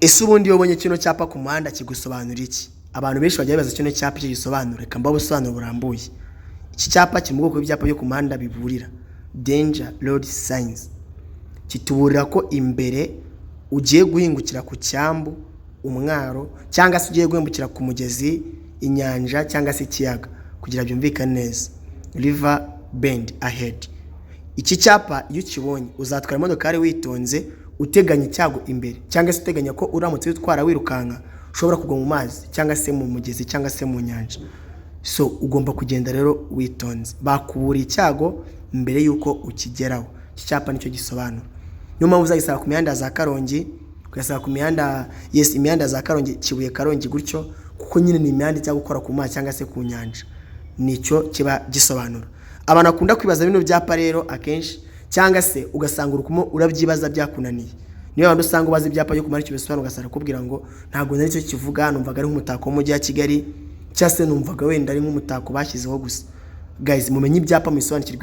ese ubundi iyo ubonye kino cyapa ku muhanda kigusobanura iki? Abantu benshi bajya bibaza kino cyapa icyo gisobanura. Reka mbaho ubusobanuro burambuye. Iki cyapa kiri mu bwoko bw'ibyapa byo ku muhanda biburira, danger road signs. Kituburira ko imbere ugiye guhingukira ku cyambu, umwaro, cyangwa se ugiye guhingukira ku mugezi, inyanja cyangwa se ikiyaga, kugira byumvikane neza. River bend ahead. Iki cyapa iyo ukibonye uzatwara imodoka ari witonze, uteganya icyago imbere, cyangwa se uteganya ko uramutse utwara wirukanka ushobora kugwa mu mazi cyangwa se mu mugezi cyangwa se mu nyanja. So ugomba kugenda rero witonze. Bakubura icyago mbere yuko ukigeraho. Iki cyapa nicyo gisobanura. Niyo mpamvu uzayisaba ku mihanda za Karongi, ukayasaba ku mihanda imihanda za Karongi, Kibuye, Karongi gutyo, kuko nyine ni imihanda cyangwa gukora ku mazi cyangwa se ku nyanja. Nicyo kiba gisobanura. Abantu akunda kwibaza bino byapa rero akenshi, cyangwa se ugasanga urukumo urabyibaza byakunaniye. Niyo abantu usanga ubaza ibyapa byo kumara icyo bisobanura ugasanga kubwira ngo ntabwo nari cyo kivuga, numvaga ari nk'umutako w'umujyi wa Kigali, cyangwa se numvaga wenda ari nk'umutako bashyizeho gusa. Guys, mumenye ibyapa mubisobanukirwe.